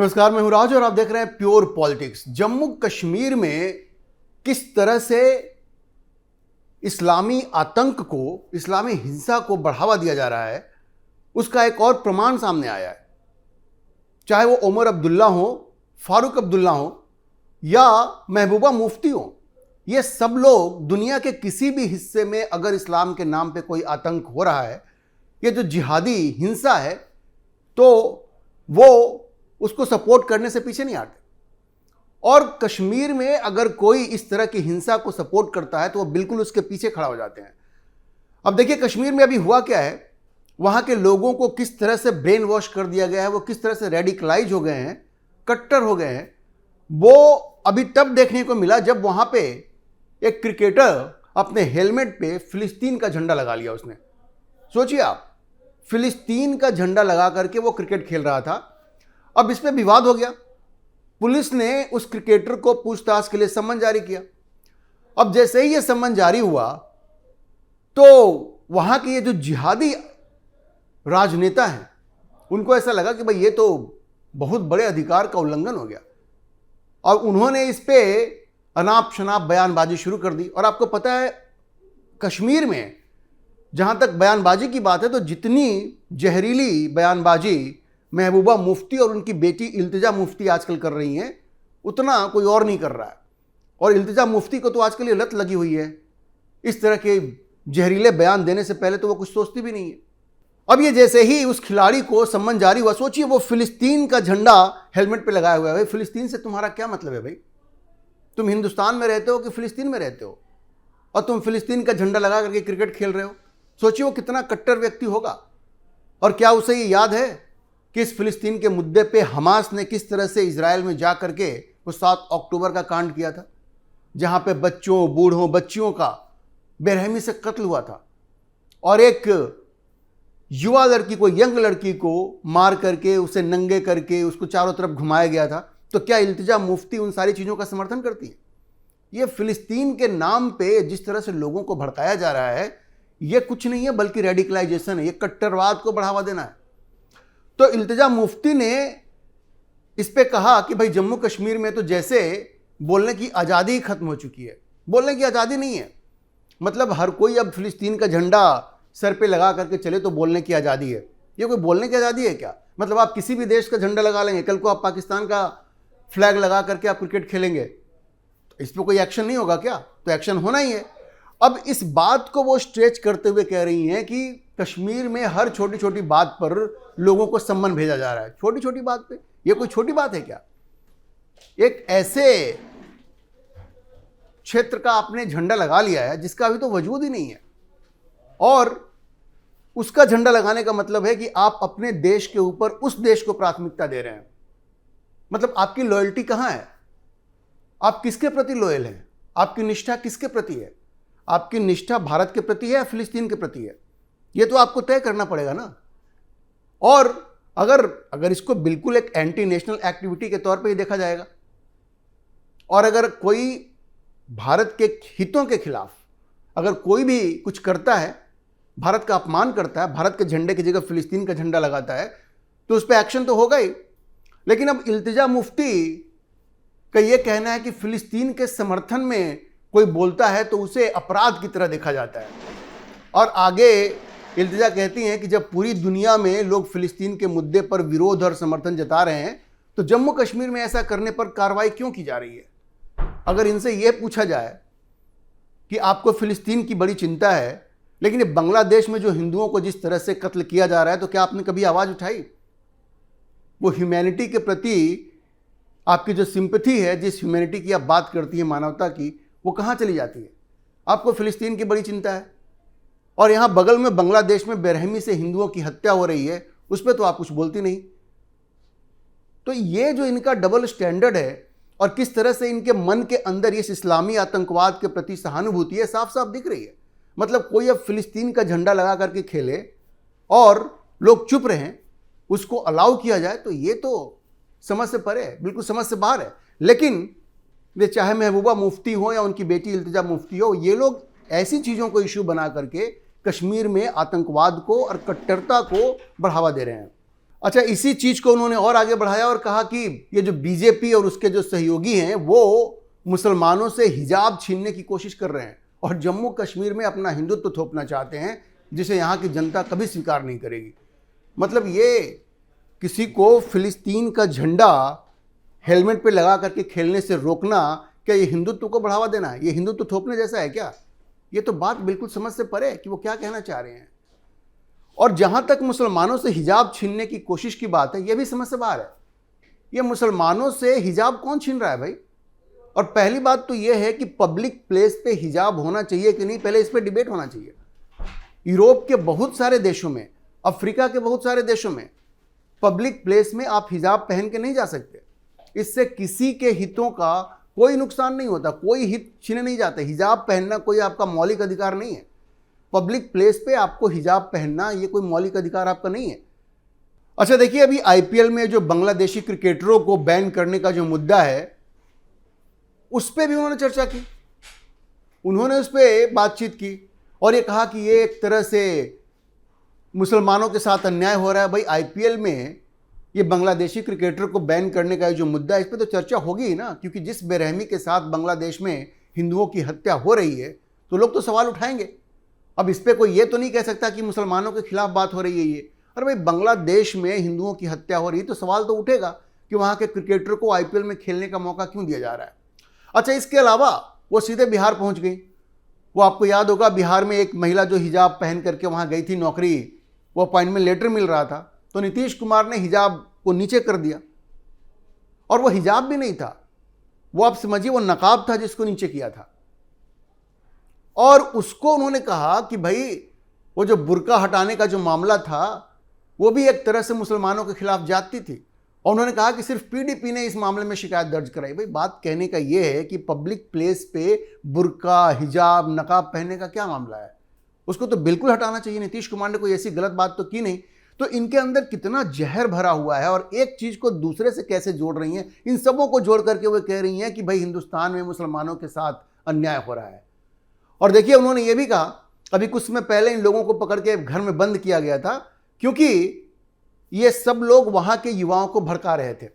नमस्कार, मैं हूं राज और आप देख रहे हैं प्योर पॉलिटिक्स। जम्मू कश्मीर में किस तरह से इस्लामी आतंक को, इस्लामी हिंसा को बढ़ावा दिया जा रहा है, उसका एक और प्रमाण सामने आया है। चाहे वो उमर अब्दुल्ला हो, फारूक अब्दुल्ला हो या महबूबा मुफ्ती हो, ये सब लोग दुनिया के किसी भी हिस्से में अगर इस्लाम के नाम पे कोई आतंक हो रहा है, ये जो जिहादी हिंसा है, तो वो उसको सपोर्ट करने से पीछे नहीं हटते। और कश्मीर में अगर कोई इस तरह की हिंसा को सपोर्ट करता है तो वो बिल्कुल उसके पीछे खड़ा हो जाते हैं। अब देखिए कश्मीर में अभी हुआ क्या है, वहां के लोगों को किस तरह से ब्रेन वॉश कर दिया गया है, वो किस तरह से रेडिकलाइज हो गए हैं, कट्टर हो गए हैं। वो अभी तब देखने को मिला जब वहां पे एक क्रिकेटर अपने हेलमेट पे फिलिस्तीन का झंडा लगा लिया। उसने, सोचिए आप, फिलिस्तीन का झंडा लगा करके वो क्रिकेट खेल रहा था। अब इसमें विवाद हो गया, पुलिस ने उस क्रिकेटर को पूछताछ के लिए सम्मन जारी किया। अब जैसे ही ये सम्मन जारी हुआ तो वहां के ये जो जिहादी राजनेता हैं, उनको ऐसा लगा कि भाई ये तो बहुत बड़े अधिकार का उल्लंघन हो गया, और उन्होंने इस पे अनाप शनाप बयानबाजी शुरू कर दी। और आपको पता है कश्मीर में जहां तक बयानबाजी की बात है, तो जितनी जहरीली बयानबाजी महबूबा मुफ्ती और उनकी बेटी इल्तिजा मुफ्ती आजकल कर रही हैं, उतना कोई और नहीं कर रहा है। और इल्तिजा मुफ्ती को तो आजकल ये लत लगी हुई है, इस तरह के जहरीले बयान देने से पहले तो वो कुछ सोचती भी नहीं है। अब ये जैसे ही उस खिलाड़ी को सम्मन जारी हुआ, सोचिए वो फिलिस्तीन का झंडा हेलमेट पे लगाया हुआ है। भाई फिलिस्तीन से तुम्हारा क्या मतलब है? भाई तुम हिंदुस्तान में रहते हो कि फिलिस्तीन में रहते हो, और तुम फिलिस्तीन का झंडा लगा करके क्रिकेट खेल रहे हो। सोचिए वो कितना कट्टर व्यक्ति होगा। और क्या उसे ये याद है कि इस फिलिस्तीन के मुद्दे पे हमास ने किस तरह से इजराइल में जा करके वो 7 अक्टूबर का कांड किया था, जहां पे बच्चों, बूढ़ों, बच्चियों का बेरहमी से कत्ल हुआ था, और एक युवा लड़की को, यंग लड़की को मार करके, उसे नंगे करके उसको चारों तरफ घुमाया गया था। तो क्या इल्तिजा मुफ्ती उन सारी चीज़ों का समर्थन करती है? ये फिलिस्तीन के नाम पे जिस तरह से लोगों को भड़काया जा रहा है, ये कुछ नहीं है बल्कि रेडिकलाइजेशन है, ये कट्टरवाद को बढ़ावा देना है। तो इल्तिजा मुफ्ती ने इस पे कहा कि भाई जम्मू कश्मीर में तो जैसे बोलने की आज़ादी खत्म हो चुकी है। बोलने की आज़ादी नहीं है, मतलब हर कोई अब फिलिस्तीन का झंडा सर पे लगा करके चले तो बोलने की आज़ादी है। ये कोई बोलने की आज़ादी है क्या? मतलब आप किसी भी देश का झंडा लगा लेंगे, कल को आप पाकिस्तान का फ्लैग लगा करके आप क्रिकेट खेलेंगे, तो इस पर कोई एक्शन नहीं होगा क्या? तो एक्शन होना ही है। अब इस बात को वो स्ट्रेच करते हुए कह रही हैं कि कश्मीर में हर छोटी छोटी बात पर लोगों को सम्मन भेजा जा रहा है। छोटी छोटी बात पे ये कोई छोटी बात है क्या? एक ऐसे क्षेत्र का आपने झंडा लगा लिया है जिसका अभी तो वजूद ही नहीं है, और उसका झंडा लगाने का मतलब है कि आप अपने देश के ऊपर उस देश को प्राथमिकता दे रहे हैं। मतलब आपकी लॉयल्टी कहां है? आप किसके प्रति लॉयल हैं? आपकी निष्ठा किसके प्रति है? आपकी निष्ठा भारत के प्रति है या फिलिस्तीन के प्रति है? ये तो आपको तय करना पड़ेगा ना। और अगर इसको बिल्कुल एक एंटी नेशनल एक्टिविटी के तौर पे ही देखा जाएगा, और अगर कोई भारत के हितों के खिलाफ अगर कोई भी कुछ करता है, भारत का अपमान करता है, भारत के झंडे की जगह फिलिस्तीन का झंडा लगाता है, तो उस पर एक्शन तो होगा ही। लेकिन अब इल्तिजा मुफ्ती का यह कहना है कि फिलिस्तीन के समर्थन में कोई बोलता है तो उसे अपराध की तरह देखा जाता है। और आगे इल्तिजा कहती हैं कि जब पूरी दुनिया में लोग फिलिस्तीन के मुद्दे पर विरोध और समर्थन जता रहे हैं, तो जम्मू कश्मीर में ऐसा करने पर कार्रवाई क्यों की जा रही है? अगर इनसे यह पूछा जाए कि आपको फिलिस्तीन की बड़ी चिंता है, लेकिन ये बांग्लादेश में जो हिंदुओं को जिस तरह से कत्ल किया जा रहा है, तो क्या आपने कभी आवाज़ उठाई? वो ह्यूमैनिटी के प्रति आपकी जो सिंपैथी है, जिस ह्यूमैनिटी की आप बात करती है, मानवता की, वो कहाँ चली जाती है? आपको फिलिस्तीन की बड़ी चिंता है, और यहाँ बगल में बांग्लादेश में बेरहमी से हिंदुओं की हत्या हो रही है, उस पर तो आप कुछ बोलती नहीं। तो ये जो इनका डबल स्टैंडर्ड है, और किस तरह से इनके मन के अंदर इस इस्लामी आतंकवाद के प्रति सहानुभूति है, साफ साफ दिख रही है। मतलब कोई अब फिलिस्तीन का झंडा लगा करके खेले और लोग चुप रहें, उसको अलाउ किया जाए, तो ये तो समझ से परे है, बिल्कुल समझ से बाहर है। लेकिन वे चाहे महबूबा मुफ्ती हो या उनकी बेटी इल्तिजा मुफ्ती हो, ये लोग ऐसी चीज़ों को इशू बना करके कश्मीर में आतंकवाद को और कट्टरता को बढ़ावा दे रहे हैं। अच्छा, इसी चीज को उन्होंने और आगे बढ़ाया और कहा कि ये जो बीजेपी और उसके जो सहयोगी हैं वो मुसलमानों से हिजाब छीनने की कोशिश कर रहे हैं और जम्मू कश्मीर में अपना हिंदुत्व थोपना चाहते हैं, जिसे यहाँ की जनता कभी स्वीकार नहीं करेगी। मतलब ये किसी को फिलिस्तीन का झंडा हेलमेट पे लगा करके खेलने से रोकना, क्या ये हिंदुत्व को बढ़ावा देना है? ये हिंदुत्व थोपने जैसा है क्या? ये तो बात बिल्कुल समझ से परे है कि वो क्या कहना चाह रहे हैं। और जहां तक मुसलमानों से हिजाब छीनने की कोशिश की बात है, यह भी समझ से बाहर है। ये मुसलमानों से हिजाब कौन छीन रहा है भाई? और पहली बात तो यह है कि पब्लिक प्लेस पे हिजाब होना चाहिए कि नहीं, पहले इस पे डिबेट होना चाहिए। यूरोप के बहुत सारे देशों में, अफ्रीका के बहुत सारे देशों में पब्लिक प्लेस में आप हिजाब पहन के नहीं जा सकते। इससे किसी के हितों का कोई नुकसान नहीं होता, कोई हित छीने नहीं जाते। हिजाब पहनना कोई आपका मौलिक अधिकार नहीं है। पब्लिक प्लेस पे आपको हिजाब पहनना ये कोई मौलिक अधिकार आपका नहीं है। अच्छा देखिए, अभी आईपीएल में जो बांग्लादेशी क्रिकेटरों को बैन करने का जो मुद्दा है, उस पर भी उन्होंने चर्चा की, उन्होंने उस पर बातचीत की और ये कहा कि ये एक तरह से मुसलमानों के साथ अन्याय हो रहा है। भाई आईपीएल में ये बांग्लादेशी क्रिकेटर को बैन करने का जो मुद्दा है, इस पर तो चर्चा होगी ही ना, क्योंकि जिस बेरहमी के साथ बांग्लादेश में हिंदुओं की हत्या हो रही है तो लोग तो सवाल उठाएंगे। अब इस पर कोई ये तो नहीं कह सकता कि मुसलमानों के खिलाफ बात हो रही है ये। अरे भाई, बांग्लादेश में हिंदुओं की हत्या हो रही है तो सवाल तो उठेगा कि वहाँ के क्रिकेटर को आईपीएल में खेलने का मौका क्यों दिया जा रहा है। अच्छा, इसके अलावा वो सीधे बिहार पहुँच गई। वो आपको याद होगा, बिहार में एक महिला जो हिजाब पहन करके वहाँ गई थी नौकरी, वो अपॉइंटमेंट लेटर मिल रहा था तो नीतीश कुमार ने हिजाब को नीचे कर दिया। और वो हिजाब भी नहीं था, वो आप समझिए वो नकाब था जिसको नीचे किया था। और उसको उन्होंने कहा कि भाई वो जो बुर्का हटाने का जो मामला था वो भी एक तरह से मुसलमानों के खिलाफ जाती थी। और उन्होंने कहा कि सिर्फ पीडीपी ने इस मामले में शिकायत दर्ज कराई। भाई बात कहने का ये है कि पब्लिक प्लेस पे बुर्का, हिजाब, नकाब पहनने का क्या मामला है? उसको तो बिल्कुल हटाना चाहिए। नीतीश कुमार ने कोई ऐसी गलत बात तो की नहीं। तो इनके अंदर कितना जहर भरा हुआ है और एक चीज को दूसरे से कैसे जोड़ रही हैं। इन सबों को जोड़ करके वो कह रही हैं कि भाई हिंदुस्तान में मुसलमानों के साथ अन्याय हो रहा है। और देखिए, उन्होंने ये भी कहा, अभी कुछ समय पहले इन लोगों को पकड़ के घर में बंद किया गया था क्योंकि ये सब लोग वहां के युवाओं को भड़का रहे थे।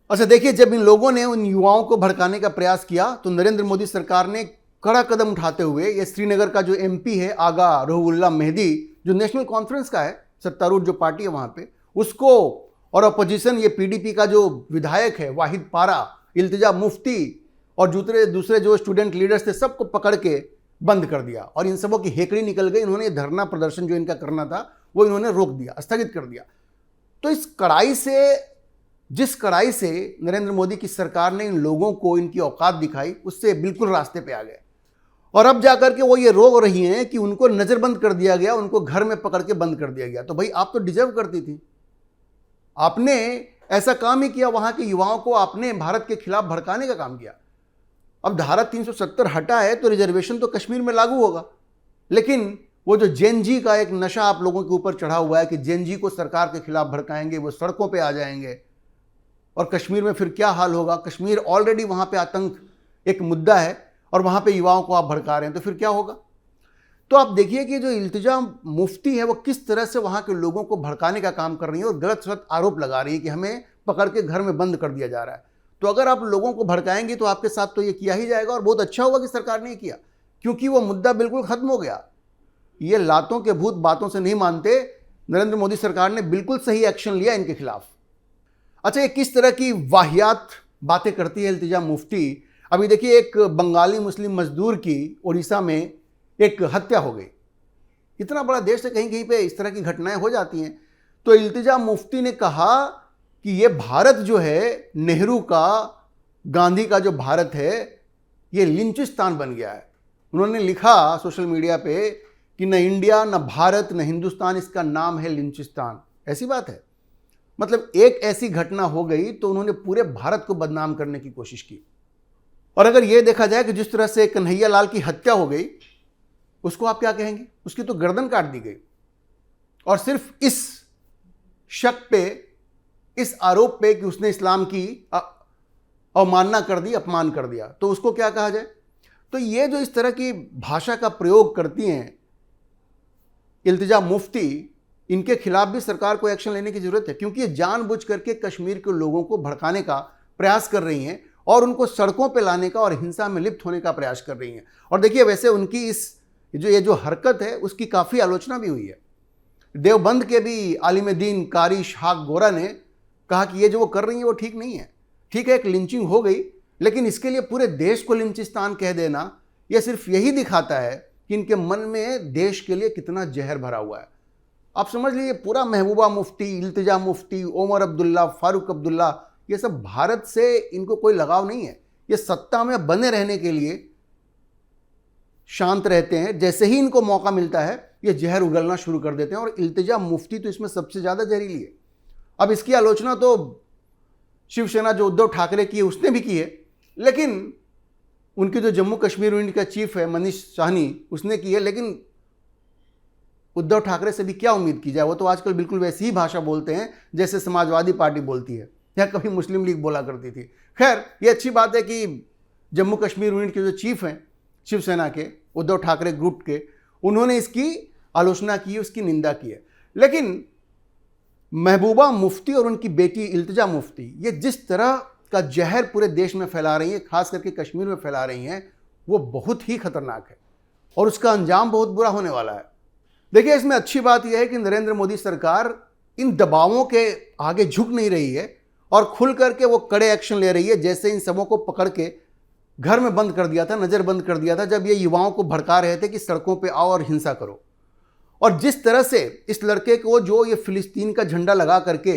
अच्छा देखिए, जब इन लोगों ने उन युवाओं को भड़काने का प्रयास किया तो नरेंद्र मोदी सरकार ने कड़ा कदम उठाते हुए ये श्रीनगर का जो एमपी है आगा रुहुल्लाह मेहदी, जो नेशनल कॉन्फ्रेंस का है, सत्तारूढ़ जो पार्टी है वहां पे, उसको और अपोजिशन ये पीडीपी का जो विधायक है वाहिद पारा, इल्तिजा मुफ्ती और दूसरे जो स्टूडेंट लीडर्स थे, सबको पकड़ के बंद कर दिया और इन सबों की हेकड़ी निकल गई। इन्होंने धरना प्रदर्शन जो इनका करना था वो इन्होंने रोक दिया, स्थगित कर दिया। तो इस कड़ाई से, जिस कड़ाई से नरेंद्र मोदी की सरकार ने इन लोगों को इनकी औकात दिखाई, उससे बिल्कुल रास्ते पे आ गए। और अब जाकर के वो ये रो रही हैं कि उनको नजरबंद कर दिया गया, उनको घर में पकड़ के बंद कर दिया गया। तो भाई आप तो डिजर्व करती थी, आपने ऐसा काम ही किया, वहां के युवाओं को आपने भारत के खिलाफ भड़काने का काम किया। अब धारा 370 हटा है तो रिजर्वेशन तो कश्मीर में लागू होगा, लेकिन वो जो जेएनजी का एक नशा आप लोगों के ऊपर चढ़ा हुआ है कि जेएनजी को सरकार के खिलाफ भड़काएंगे, वो सड़कों पे आ जाएंगे और कश्मीर में फिर क्या हाल होगा। कश्मीर ऑलरेडी वहां पे आतंक एक मुद्दा है और वहां पे युवाओं को आप भड़का रहे हैं, तो फिर क्या होगा। तो आप देखिए कि जो इल्तिजा मुफ्ती है वो किस तरह से वहां के लोगों को भड़काने का काम कर रही है और गलत सलत आरोप लगा रही है कि हमें पकड़ के घर में बंद कर दिया जा रहा है। तो अगर आप लोगों को भड़काएंगे तो आपके साथ तो ये किया ही जाएगा। और बहुत अच्छा हुआ कि सरकार ने किया, क्योंकि वो मुद्दा बिल्कुल खत्म हो गया। ये लातों के भूत बातों से नहीं मानते। नरेंद्र मोदी सरकार ने बिल्कुल सही एक्शन लिया इनके खिलाफ। अच्छा, ये किस तरह की वाहियात बातें करती है इल्तिजा मुफ्ती। अभी देखिए, एक बंगाली मुस्लिम मजदूर की उड़ीसा में एक हत्या हो गई। इतना बड़ा देश है, कहीं कहीं पे इस तरह की घटनाएं हो जाती हैं। तो इल्तिजा मुफ्ती ने कहा कि ये भारत जो है, नेहरू का, गांधी का जो भारत है, ये लिंचिस्तान बन गया है। उन्होंने लिखा सोशल मीडिया पे कि न इंडिया, न भारत, न हिंदुस्तान, इसका नाम है लिंचिस्तान। ऐसी बात है। मतलब एक ऐसी घटना हो गई तो उन्होंने पूरे भारत को बदनाम करने की कोशिश की। और अगर यह देखा जाए कि जिस तरह से कन्हैया लाल की हत्या हो गई, उसको आप क्या कहेंगे? उसकी तो गर्दन काट दी गई। और सिर्फ इस शक पे, इस आरोप पे कि उसने इस्लाम की अवमानना कर दी, अपमान कर दिया, तो उसको क्या कहा जाए। तो ये जो इस तरह की भाषा का प्रयोग करती हैं इल्तिजा मुफ्ती, इनके खिलाफ भी सरकार को एक्शन लेने की जरूरत है, क्योंकि ये जानबूझ करके कश्मीर के लोगों को भड़काने का प्रयास कर रही हैं और उनको सड़कों पर लाने का और हिंसा में लिप्त होने का प्रयास कर रही हैं। और देखिए, वैसे उनकी ये जो हरकत है उसकी काफ़ी आलोचना भी हुई है। देवबंद के भी आलिम दीन कारी इसहाक गोरा ने कहा कि ये जो वो कर रही है वो ठीक नहीं है। ठीक है, एक लिंचिंग हो गई, लेकिन इसके लिए पूरे देश को लिंचिस्तान कह देना, यह सिर्फ यही दिखाता है कि इनके मन में देश के लिए कितना जहर भरा हुआ है। आप समझ लीजिए, पूरा महबूबा मुफ्ती, इल्तिजा मुफ्ती, ओमर अब्दुल्ला, फारूक अब्दुल्ला, ये सब भारत से इनको कोई लगाव नहीं है। ये सत्ता में बने रहने के लिए शांत रहते हैं, जैसे ही इनको मौका मिलता है ये जहर उगलना शुरू कर देते हैं, और इल्तिजा मुफ्ती तो इसमें सबसे ज़्यादा जहरीली है। अब इसकी आलोचना तो शिवसेना जो उद्धव ठाकरे की है उसने भी की है, लेकिन उनकी जो जम्मू कश्मीर यूनिट का चीफ है मनीष साहनी, उसने की है। लेकिन उद्धव ठाकरे से भी क्या उम्मीद की जाए, वो तो आजकल बिल्कुल वैसी ही भाषा बोलते हैं जैसे समाजवादी पार्टी बोलती है या कभी मुस्लिम लीग बोला करती थी। खैर, ये अच्छी बात है कि जम्मू कश्मीर यूनिट के जो चीफ हैं शिवसेना के, उद्धव ठाकरे ग्रुप के, उन्होंने इसकी आलोचना की, उसकी निंदा की है। लेकिन महबूबा मुफ्ती और उनकी बेटी इल्तिजा मुफ्ती ये जिस तरह का जहर पूरे देश में फैला रही हैं, खास करके कश्मीर में फैला रही हैं, वो बहुत ही खतरनाक है और उसका अंजाम बहुत बुरा होने वाला है। देखिए, इसमें अच्छी बात यह है कि नरेंद्र मोदी सरकार इन दबावों के आगे झुक नहीं रही है और खुल करके वो कड़े एक्शन ले रही है। जैसे इन सबों को पकड़ के घर में बंद कर दिया था, नज़रबंद कर दिया था, जब ये युवाओं को भड़का रहे थे कि सड़कों पे आओ और हिंसा करो। और जिस तरह से इस लड़के को जो ये फिलिस्तीन का झंडा लगा करके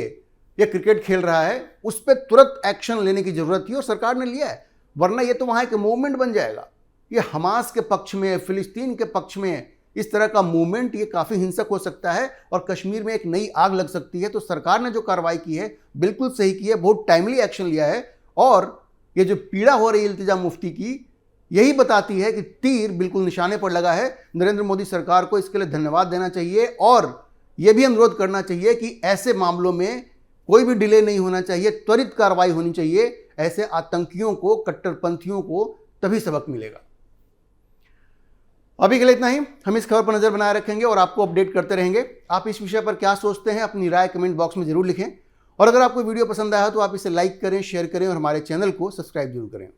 ये क्रिकेट खेल रहा है, उस पर तुरंत एक्शन लेने की जरूरत थी और सरकार ने लिया है। वरना ये तो वहाँ एक मूवमेंट बन जाएगा। ये हमास के पक्ष में, फिलिस्तीन के पक्ष में इस तरह का मूवमेंट ये काफ़ी हिंसक हो सकता है और कश्मीर में एक नई आग लग सकती है। तो सरकार ने जो कार्रवाई की है बिल्कुल सही की है, बहुत टाइमली एक्शन लिया है। और ये जो पीड़ा हो रही है इल्तिजा मुफ्ती की, यही बताती है कि तीर बिल्कुल निशाने पर लगा है। नरेंद्र मोदी सरकार को इसके लिए धन्यवाद देना चाहिए और यह भी अनुरोध करना चाहिए कि ऐसे मामलों में कोई भी डिले नहीं होना चाहिए, त्वरित कार्रवाई होनी चाहिए। ऐसे आतंकियों को, कट्टरपंथियों को तभी सबक मिलेगा। अभी के लिए इतना ही। हम इस खबर पर नजर बनाए रखेंगे और आपको अपडेट करते रहेंगे। आप इस विषय पर क्या सोचते हैं, अपनी राय कमेंट बॉक्स में जरूर लिखें। और अगर आपको वीडियो पसंद आया तो आप इसे लाइक करें, शेयर करें और हमारे चैनल को सब्सक्राइब जरूर करें।